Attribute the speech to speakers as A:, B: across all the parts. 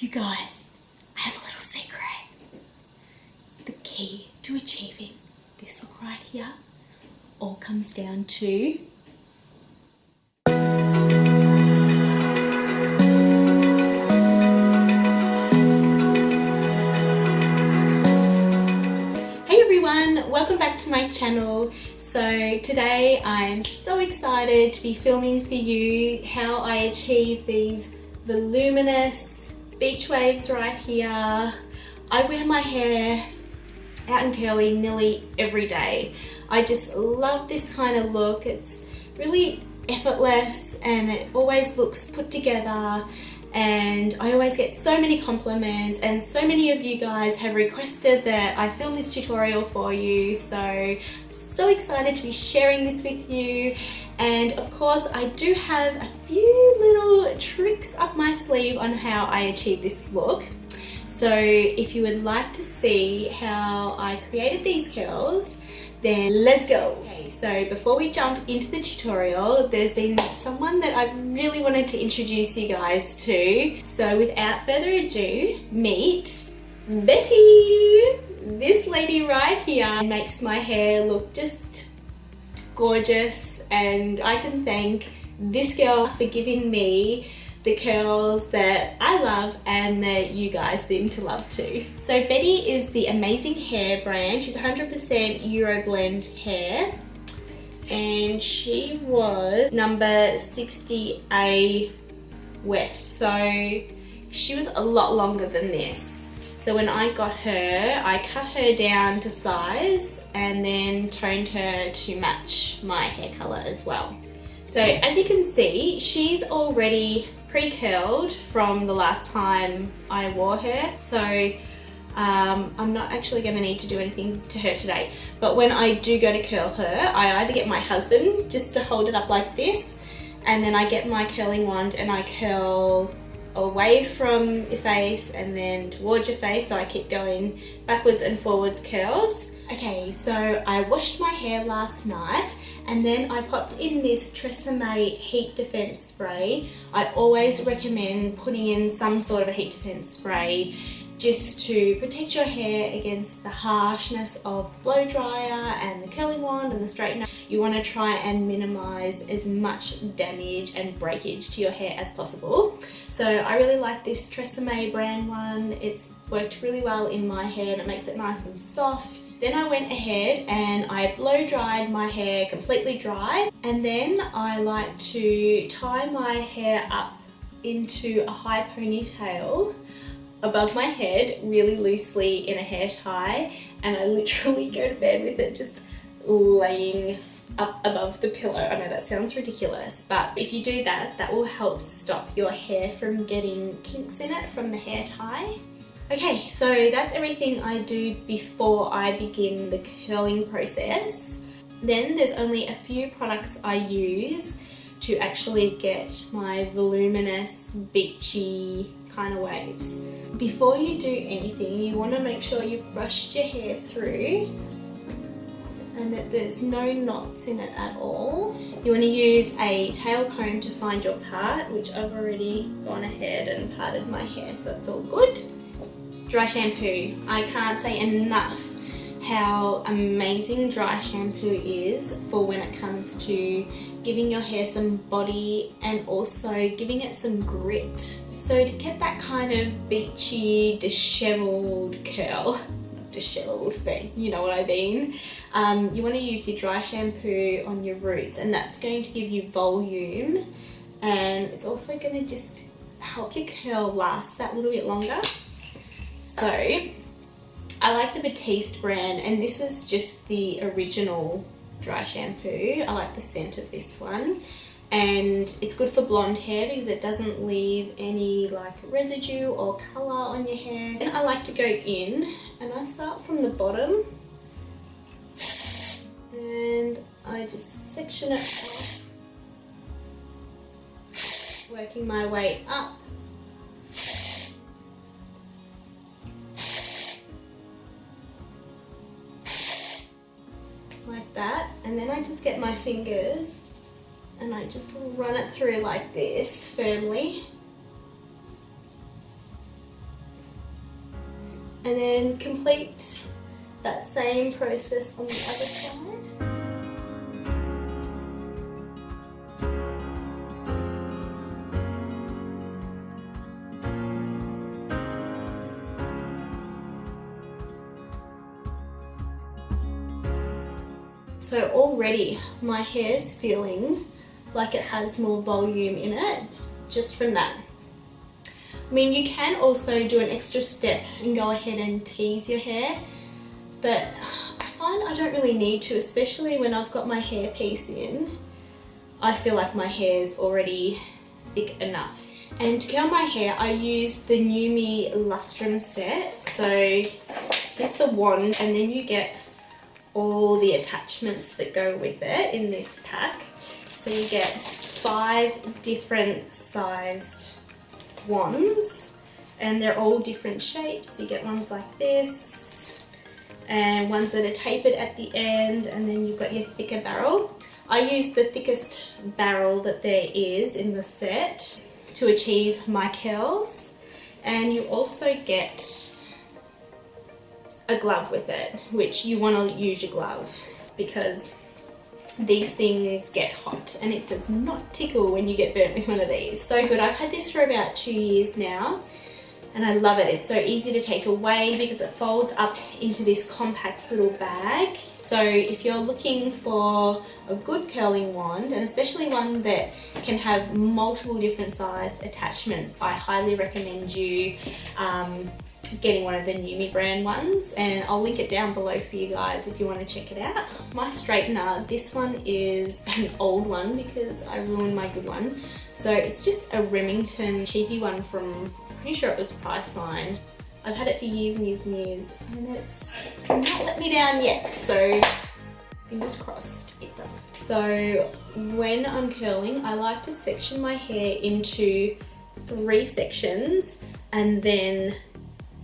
A: You guys, I have a little secret. The key to achieving this look right here all comes down to welcome back to my channel. So today I'm so excited to be filming for you how I achieve these voluminous beach waves right here. I wear my hair out and curly nearly every day. I just love this kind of look. It's really effortless and it always looks put together, and I always get so many compliments, and so many of you guys have requested that I film this tutorial for you, so I'm so excited to be sharing this with you. And of course I do have a few little tricks up my sleeve on how I achieve this look. So if you would like to see how I created these curls, then let's go. Okay, so before we jump into the tutorial, there's been someone that I've really wanted to introduce you guys to. So without further ado, meet Betty. This lady right here makes my hair look just gorgeous, and I can thank this girl for giving me the curls that I love and that you guys seem to love too. So Betty is the Amazing Hair brand. She's 100% Euroblend hair, and she was number 60A Weft. So she was a lot longer than this. So when I got her, I cut her down to size and then toned her to match my hair color as well. So as you can see, she's already pre-curled from the last time I wore her, so I'm not actually going to need to do anything to her today. But when I do go to curl her, I either get my husband just to hold it up like this, and then I get my curling wand and I curl away from your face and then towards your face, so I keep going backwards and forwards curls. Okay, so I washed my hair last night and then I popped in this Tresemme heat defense spray. I always recommend putting in some sort of a heat defense spray just to protect your hair against the harshness of the blow dryer and the curling wand and the straightener. You want to try and minimize as much damage and breakage to your hair as possible. So I really like this Tresemme brand one. It's worked really well in my hair and it makes it nice and soft. Then I went ahead and I blow dried my hair completely dry, and then I like to tie my hair up into a high ponytail above my head really loosely in a hair tie, and I literally go to bed with it just laying up above the pillow. I know that sounds ridiculous, but if you do that, that will help stop your hair from getting kinks in it from the hair tie. Okay, so that's everything I do before I begin the curling process. Then there's only a few products I use to actually get my voluminous, beachy kind of waves. Before you do anything, you want to make sure you've brushed your hair through and that there's no knots in it at all. You want to use a tail comb to find your part, which I've already gone ahead and parted my hair, so that's all good. Dry shampoo. I can't say enough how amazing dry shampoo is for when it comes to giving your hair some body and also giving it some grit. So to get that kind of beachy, disheveled curl, not disheveled, but you know what I mean, you want to use your dry shampoo on your roots, and that's going to give you volume, and it's also going to just help your curl last that little bit longer. So I like the Batiste brand, and this is just the original dry shampoo. I like the scent of this one. And it's good for blonde hair because it doesn't leave any like residue or colour on your hair. And I like to go in and I start from the bottom and I just section it off, working my way up. Like that, and then I just get my fingers and I just run it through like this firmly. And then complete that same process on the other side. So already my hair's feeling like it has more volume in it just from that. I mean, you can also do an extra step and go ahead and tease your hair, but I find I don't really need to, especially when I've got my hair piece in. I feel like my hair's already thick enough. And to curl my hair, I use the New Me Lustrum set. So here's the wand, and then you get all the attachments that go with it in this pack. So you get 5 different sized wands, and they're all different shapes. You get ones like this, and ones that are tapered at the end, and then you've got your thicker barrel. I use the thickest barrel that there is in the set to achieve my curls. And you also get a glove with it, which you want to use your glove because these things get hot and it does not tickle when you get burnt with one of these. So good. I've had this for about 2 years now and I love it. It's so easy to take away because it folds up into this compact little bag. So if you're looking for a good curling wand, and especially one that can have multiple different sized attachments, I highly recommend you getting one of the New Me brand ones, and I'll link it down below for you guys if you want to check it out. My straightener, this one is an old one because I ruined my good one. So it's just a Remington cheapy one from, pretty sure it was Priceline. I've had it for years and years and years, and it's not let me down yet, so fingers crossed it doesn't. So when I'm curling, I like to section my hair into 3 sections, and then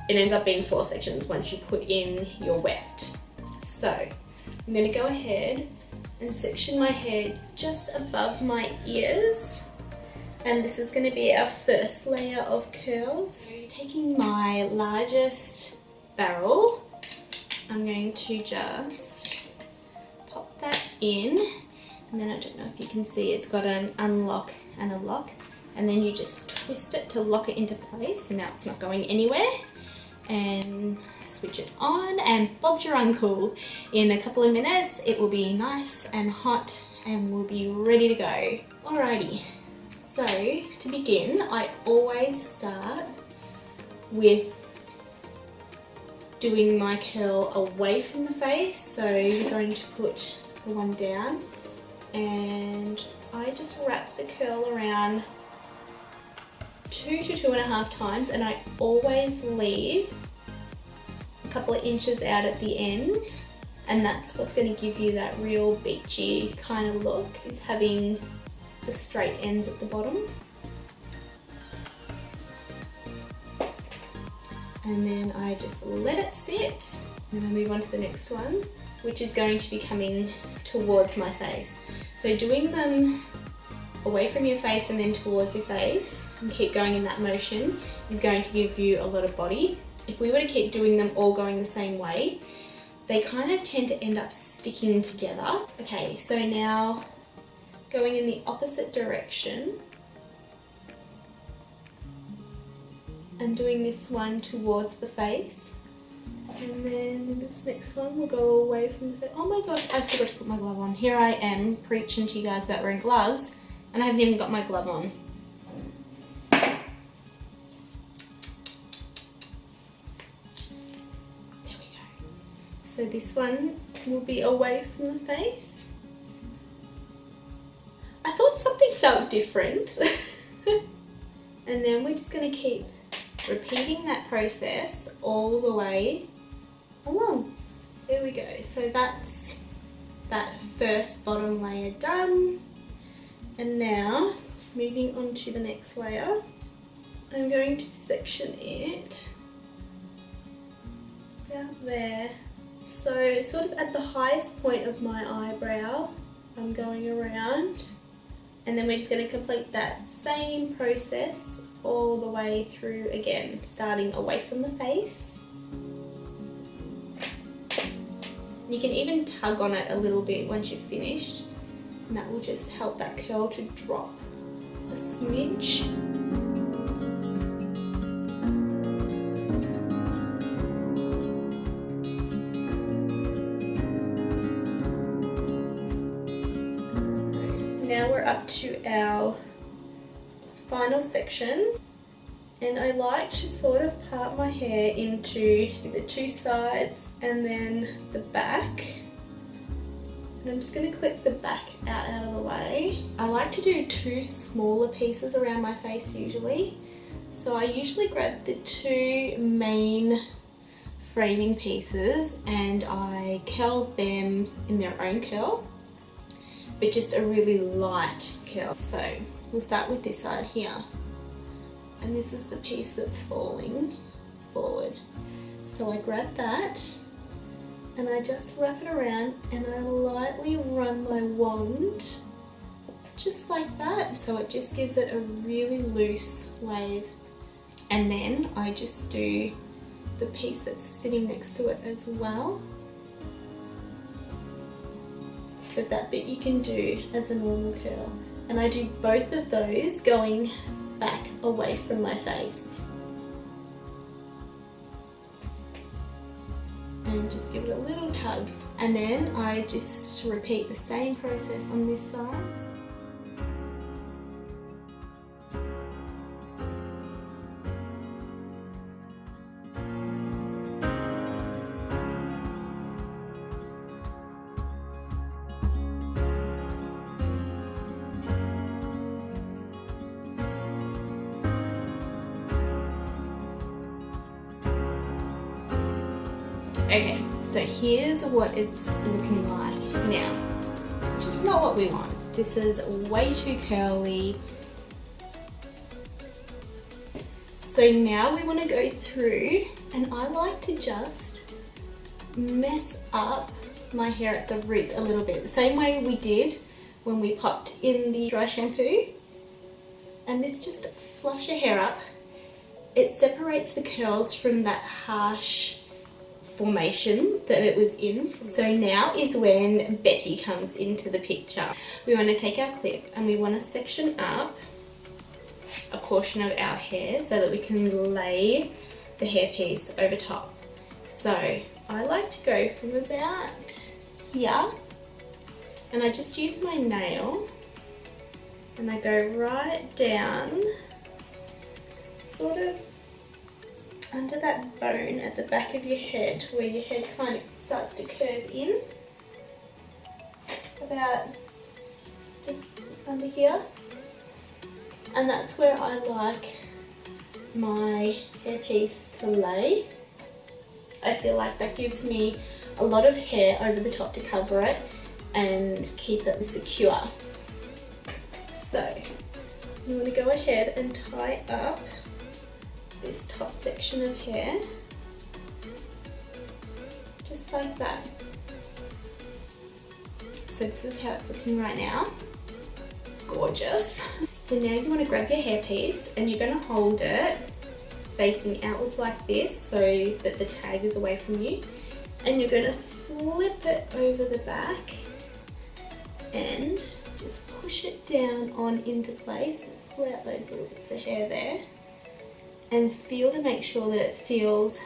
A: it ends up being 4 sections once you put in your weft. So I'm going to go ahead and section my hair just above my ears, and this is going to be our first layer of curls. So taking my largest barrel, I'm going to just pop that in, and then I don't know if you can see, it's got an unlock and a lock, and then you just twist it to lock it into place, and now it's not going anywhere. And switch it on, and Bob's your uncle. In a couple of minutes it will be nice and hot and we'll be ready to go. Alrighty, so to begin, I always start with doing my curl away from the face. So you're going to put the one down, and I just wrap the curl around 2 to 2.5 times, and I always leave a couple of inches out at the end, and that's what's going to give you that real beachy kind of look, is having the straight ends at the bottom. And then I just let it sit, and then I move on to the next one, which is going to be coming towards my face. So doing them away from your face and then towards your face, and keep going in that motion, is going to give you a lot of body. If we were to keep doing them all going the same way, they kind of tend to end up sticking together. Okay, so now going in the opposite direction and doing this one towards the face, and then this next one will go away from the face. Oh my gosh, I forgot to put my glove on. Here I am preaching to you guys about wearing gloves, and I haven't even got my glove on. There we go. So this one will be away from the face. I thought something felt different. And then we're just going to keep repeating that process all the way along. There we go. So that's that first bottom layer done. And now, moving on to the next layer, I'm going to section it about there. So sort of at the highest point of my eyebrow, I'm going around, and then we're just going to complete that same process all the way through again, starting away from the face You can even tug on it a little bit once you've finished, and that will just help that curl to drop a smidge. Now we're up to our final section, and I like to sort of part my hair into the two sides and then the back. And I'm just going to clip the back out of the way. I like to do two smaller pieces around my face usually. So I usually grab the two main framing pieces and I curl them in their own curl, but just a really light curl. So we'll start with this side here. And this is the piece that's falling forward. So I grab that and I just wrap it around and I lightly run my wand just like that. So it just gives it a really loose wave. And then I just do the piece that's sitting next to it as well. But that bit you can do as a normal curl. And I do both of those going back away from my face. And just give it a little tug. And then I just repeat the same process on this side. Okay, so here's what it's looking like now. Just not what we want. This is way too curly. So now we want to go through, and I like to just mess up my hair at the roots a little bit. The same way we did when we popped in the dry shampoo. And this just fluffs your hair up. It separates the curls from that harsh formation that it was in. So now is when Betty comes into the picture. We want to take our clip and we want to section up a portion of our hair so that we can lay the hairpiece over top. So I like to go from about here and I just use my nail and I go right down, sort of under that bone at the back of your head where your head kind of starts to curve in, about just under here. And that's where I like my hairpiece to lay. I feel like that gives me a lot of hair over the top to cover it and keep it secure. So you want to go ahead and tie up this top section of hair, just like that. So this is how it's looking right now. Gorgeous. So now you want to grab your hairpiece and you're going to hold it facing outwards like this so that the tag is away from you, and you're going to flip it over the back and just push it down on into place. Pull out those little bits of hair there and feel to make sure that it feels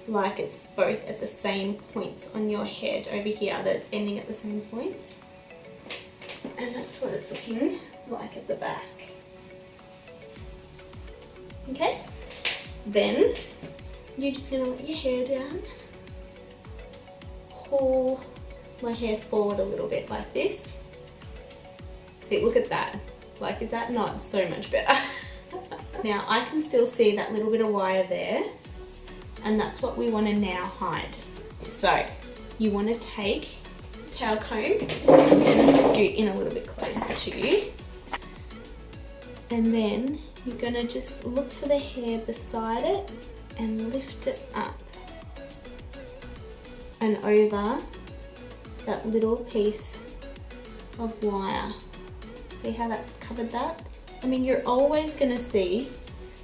A: like it's both at the same points on your head over here, that it's ending at the same points. And that's what it's looking like at the back. Okay, then you're just going to let your hair down, pull my hair forward a little bit like this. See, look at that. Like, is that not so much better? Now I can still see that little bit of wire there, and that's what we want to now hide. So you want to take a tail comb, it's going to scoot in a little bit closer to you, and then you're going to just look for the hair beside it and lift it up and over that little piece of wire. See how that's covered that? I mean, you're always going to see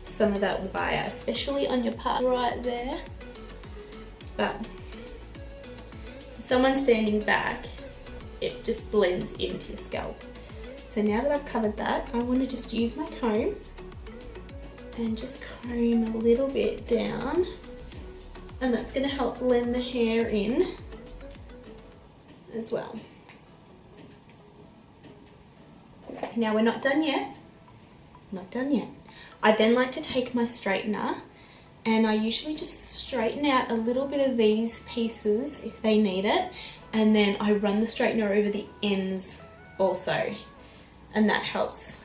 A: some of that wire, especially on your part right there. But someone's standing back, it just blends into your scalp. So now that I've covered that, I want to just use my comb and just comb a little bit down, and that's going to help blend the hair in as well. Now we're not done yet. Not done yet. I then like to take my straightener, and I usually just straighten out a little bit of these pieces if they need it, and then I run the straightener over the ends also, and that helps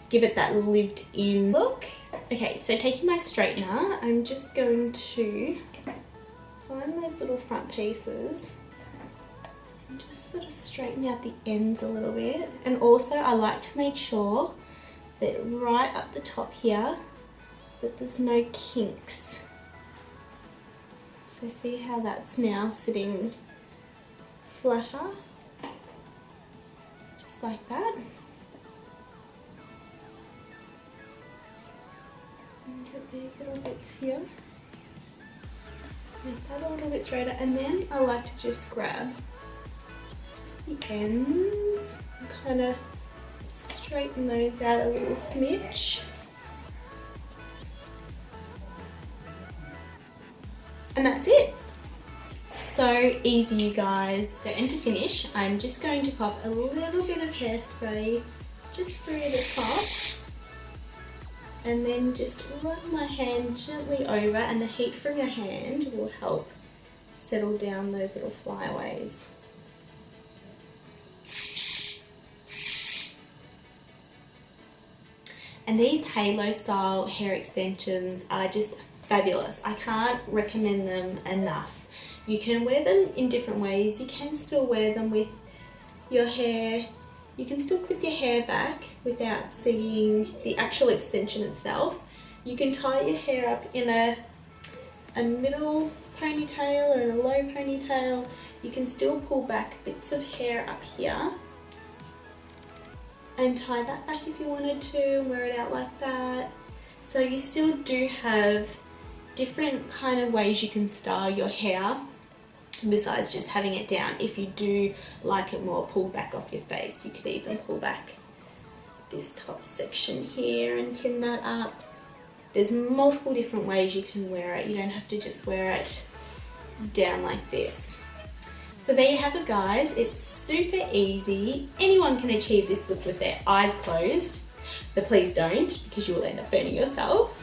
A: give it that lived in look. Okay, so taking my straightener, I'm just going to find those little front pieces and just sort of straighten out the ends a little bit. And also I like to make sure that right up the top here that there's no kinks. So see how that's now sitting flatter, just like that. And get these little bits here, make that a little bit straighter, and then I like to just grab just the ends and kind of straighten those out a little smidge. And that's it. So easy, you guys. So, and to finish, I'm just going to pop a little bit of hairspray just through the top, and then just run my hand gently over, and the heat from your hand will help settle down those little flyaways. And these halo style hair extensions are just fabulous. I can't recommend them enough. You can wear them in different ways. You can still wear them with your hair. You can still clip your hair back without seeing the actual extension itself. You can tie your hair up in a middle ponytail or in a low ponytail. You can still pull back bits of hair up here and tie that back if you wanted to, and wear it out like that. So you still do have different kind of ways you can style your hair besides just having it down. If you do like it more pulled back off your face, you could even pull back this top section here and pin that up. There's multiple different ways you can wear it. You don't have to just wear it down like this. So there you have it, guys. It's super easy. Anyone can achieve this look with their eyes closed, but please don't, because you will end up burning yourself.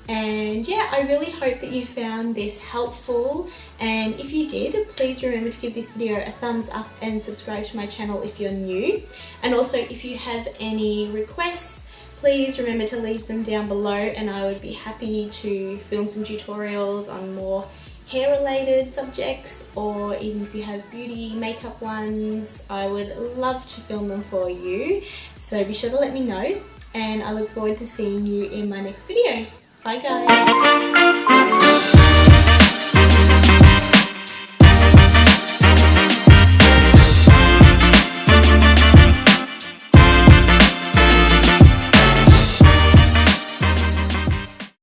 A: And yeah, I really hope that you found this helpful, and if you did, please remember to give this video a thumbs up and subscribe to my channel if you're new. And also, if you have any requests, please remember to leave them down below, and I would be happy to film some tutorials on more hair related subjects, or even if you have beauty makeup ones, I would love to film them for you. So be sure to let me know, and I look forward to seeing you in my next video. Bye guys.